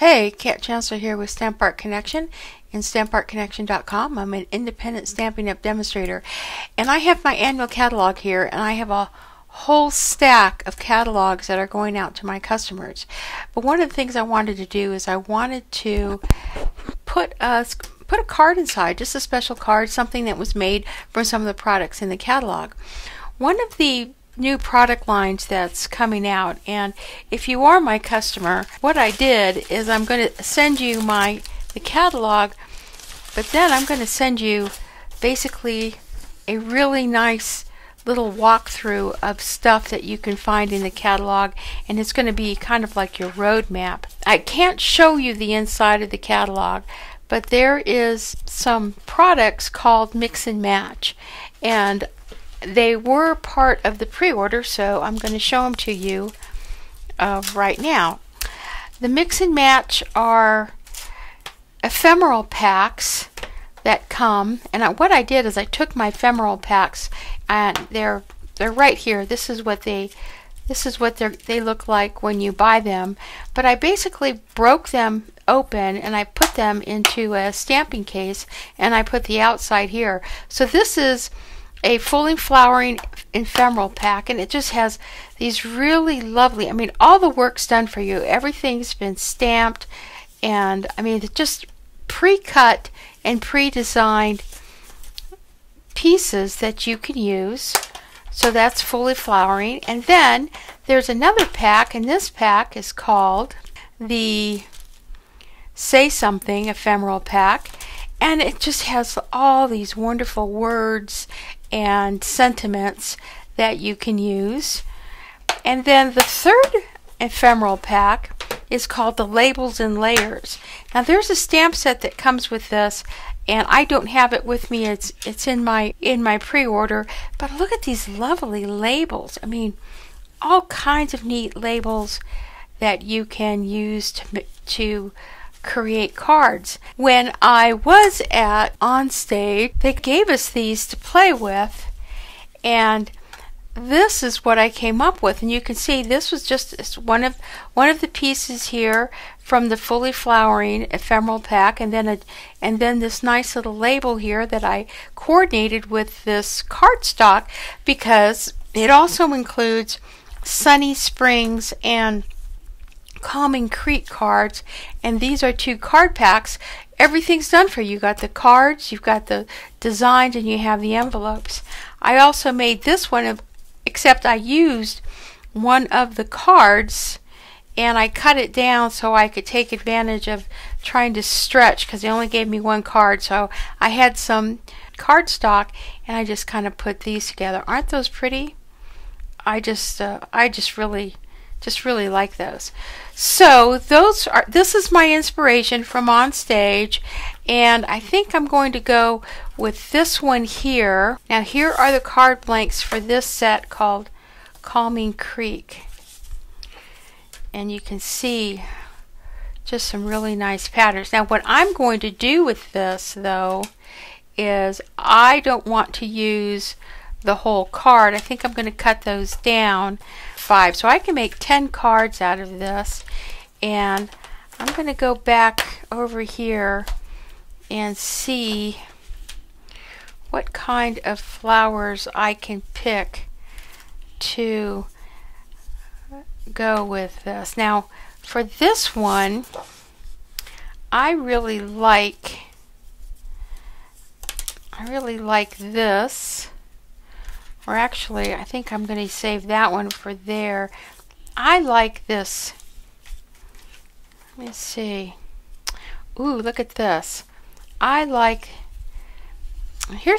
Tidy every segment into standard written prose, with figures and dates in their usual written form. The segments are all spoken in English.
Hey, Kat Chancellor here with Stamp Art Connection and StampArtConnection.com. I'm an independent Stampin' Up! Demonstrator, and I have my annual catalog here, and I have a whole stack of catalogs that are going out to my customers. But one of the things I wanted to do is I wanted to put a card inside, just a special card, something that was made from some of the products in the catalog. One of the new product lines that's coming out, and if you are my customer, what I did is I'm going to send you the catalog, but then I'm going to send you basically a really nice little walkthrough of stuff that you can find in the catalog, and it's going to be kind of like your road map. I can't show you the inside of the catalog, but there is some products called Mix and Match, and they were part of the pre-order, so I'm going to show them to you right now. The Mix and Match are ephemeral packs that come, and what I did is I took my ephemeral packs, and they're right here. This is what they look like when you buy them, but I basically broke them open and I put them into a stamping case, and I put the outside here. So this is a fully flowering ephemeral pack, and it just has these really lovely, all the work's done for you. Everything's been stamped, and it's just pre-cut and pre-designed pieces that you can use. So that's fully flowering. And then there's another pack, and this pack is called the Say Something ephemeral pack, and it just has all these wonderful words and sentiments that you can use. And then the third ephemeral pack is called the Labels and Layers. Now there's a stamp set that comes with this, and I don't have it with me. It's in my pre-order, but look at these lovely labels. All kinds of neat labels that you can use to create cards. When I was on stage, they gave us these to play with, and this is what I came up with. And you can see this was just one of the pieces here from the fully flowering ephemeral pack, and then this nice little label here that I coordinated with this cardstock, because it also includes Sunny Springs and Calming Creek cards, and these are 2 card packs. Everything's done for you. You got the cards, you've got the designs, and you have the envelopes. I also made this one, except I used one of the cards and I cut it down so I could take advantage of trying to stretch, because they only gave me 1 card. So I had some cardstock, and I just kind of put these together. Aren't those pretty? I just really like those. So this is my inspiration from on stage, and I think I'm going to go with this one here. Now here are the card blanks for this set called Calming Creek, and you can see just some really nice patterns. Now what I'm going to do with this though is I don't want to use the whole card. I think I'm going to cut those down 5, so I can make 10 cards out of this. And I'm going to go back over here and see what kind of flowers I can pick to go with this. Now for this one, I really like this. Or actually, I think I'm going to save that one for there. I like this. Let me see. Ooh, look at this.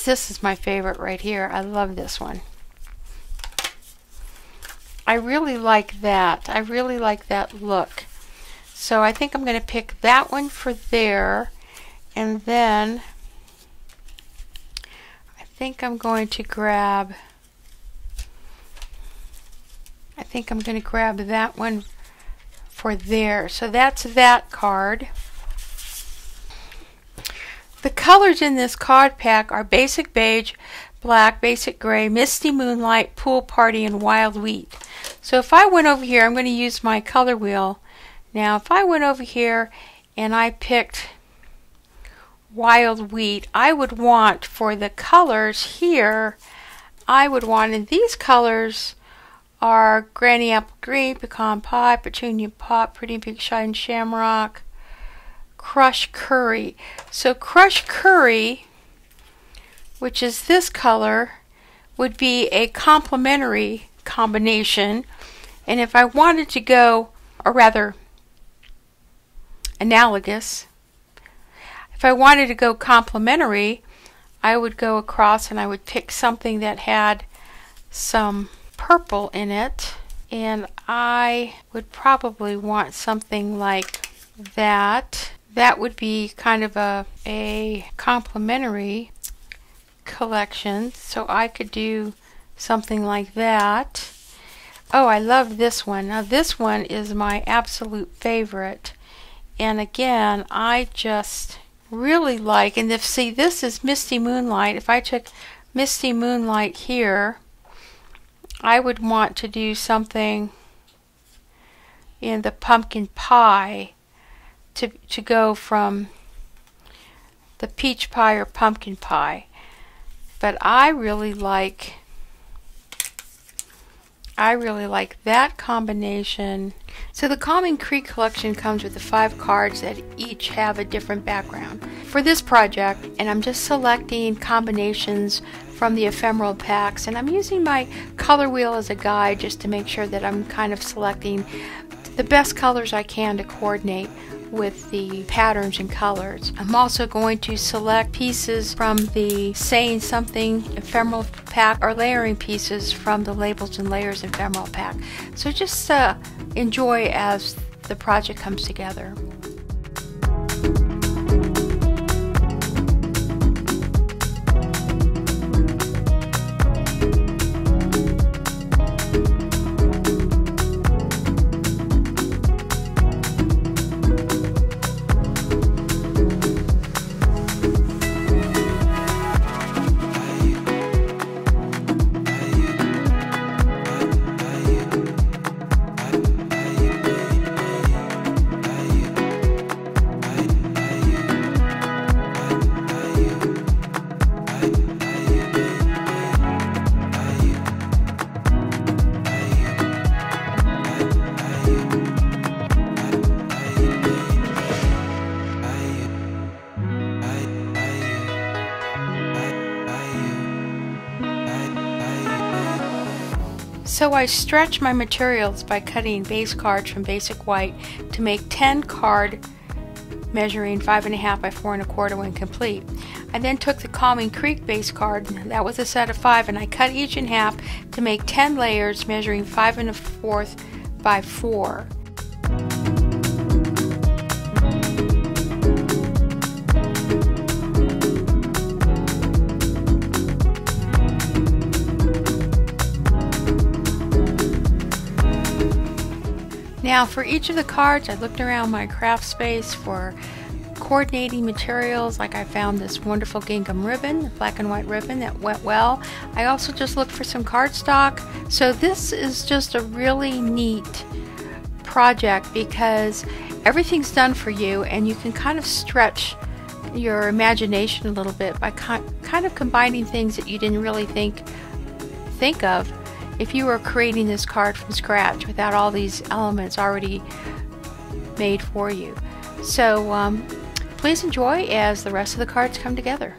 This is my favorite right here. I love this one. I really like that. I really like that look. So I think I'm going to pick that one for there. And then I think I'm going to grab that one for there. So that's that card. The colors in this card pack are Basic Beige, Black, Basic Gray, Misty Moonlight, Pool Party, and Wild Wheat. So if I went over here, I'm going to use my color wheel Now if I went over here and I picked wild wheat, I would want for the colors here, I would want, and these colors are Granny Apple Green, Pecan Pie, Petunia Pot, Pretty Big Shine Shamrock, Crushed Curry. So Crushed Curry, which is this color, would be a complementary combination. And if I wanted to go, or rather analogous, if I wanted to go complementary, I would go across and I would pick something that had some purple in it, and I would probably want something like that. That would be kind of a complementary collection, so I could do something like that. Oh, I love this one. Now this one is my absolute favorite, and again I just really like, and if see, this is Misty Moonlight. If I took Misty Moonlight here, I would want to do something in the pumpkin pie to go from the peach pie or pumpkin pie. But I really like that combination. So the Calming Creek collection comes with the 5 cards that each have a different background. For this project, and I'm just selecting combinations from the ephemeral packs, and I'm using my color wheel as a guide just to make sure that I'm kind of selecting the best colors I can to coordinate with the patterns and colors. I'm also going to select pieces from the Saying Something ephemeral pack or layering pieces from the Labels and Layers ephemeral pack. So just enjoy as the project comes together. So I stretch my materials by cutting base cards from basic white to make 10 card measuring 5.5 by 4.25 when complete. I then took the Calming Creek base card, that was a set of 5, and I cut each in half to make 10 layers measuring 5.25 by 4. Now for each of the cards, I looked around my craft space for coordinating materials. Like I found this wonderful gingham ribbon, black and white ribbon that went well. I also just looked for some cardstock. So this is just a really neat project because everything's done for you and you can kind of stretch your imagination a little bit by kind of combining things that you didn't really think of if you were creating this card from scratch without all these elements already made for you. So please enjoy as the rest of the cards come together.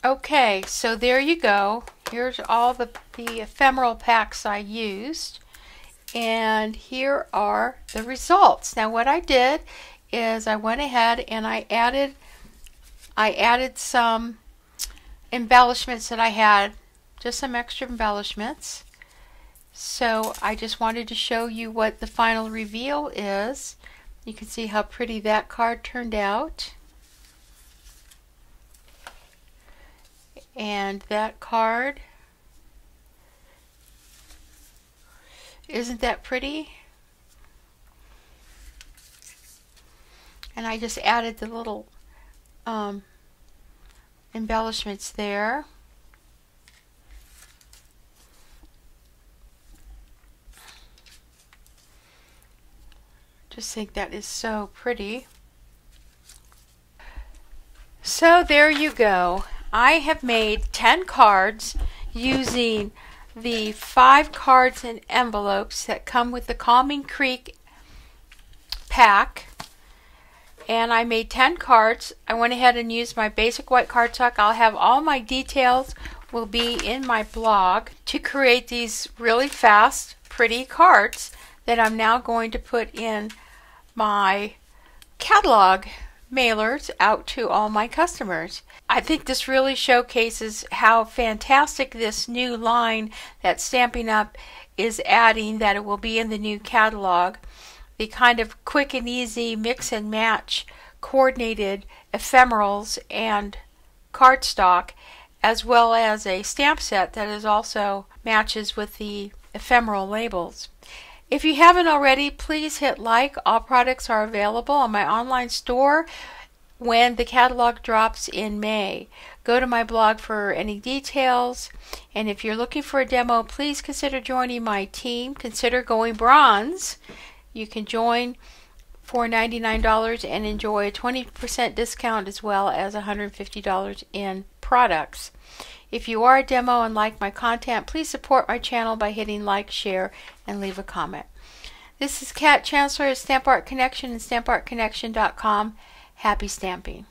Okay, so there you go. Here's all the ephemeral packs I used. And here are the results. Now what I did is I went ahead and I added some embellishments that I had, just some extra embellishments. So I just wanted to show you what the final reveal is. You can see how pretty that card turned out. And that card, isn't that pretty? And I just added the little embellishments there. Just think that is so pretty. So there you go. I have made 10 cards using the 5 cards and envelopes that come with the Calming Creek pack. And I made 10 cards. I went ahead and used my basic white cardstock. I'll have all my details will be in my blog to create these really fast, pretty cards that I'm now going to put in my catalog mailers out to all my customers. I think this really showcases how fantastic this new line that Stampin' Up! Is adding, that it will be in the new catalog. The kind of quick and easy mix and match coordinated ephemerals and cardstock, as well as a stamp set that is also matches with the ephemeral labels. If you haven't already, please hit like. All products are available on my online store when the catalog drops in May. Go to my blog for any details. And if you're looking for a demo, please consider joining my team. Consider going bronze. You can join for $99 and enjoy a 20% discount as well as $150 in products. If you are a demo and like my content, please support my channel by hitting like, share, and leave a comment. This is Kat Chancellor of Stamp Art Connection and StampArtConnection.com. Happy stamping.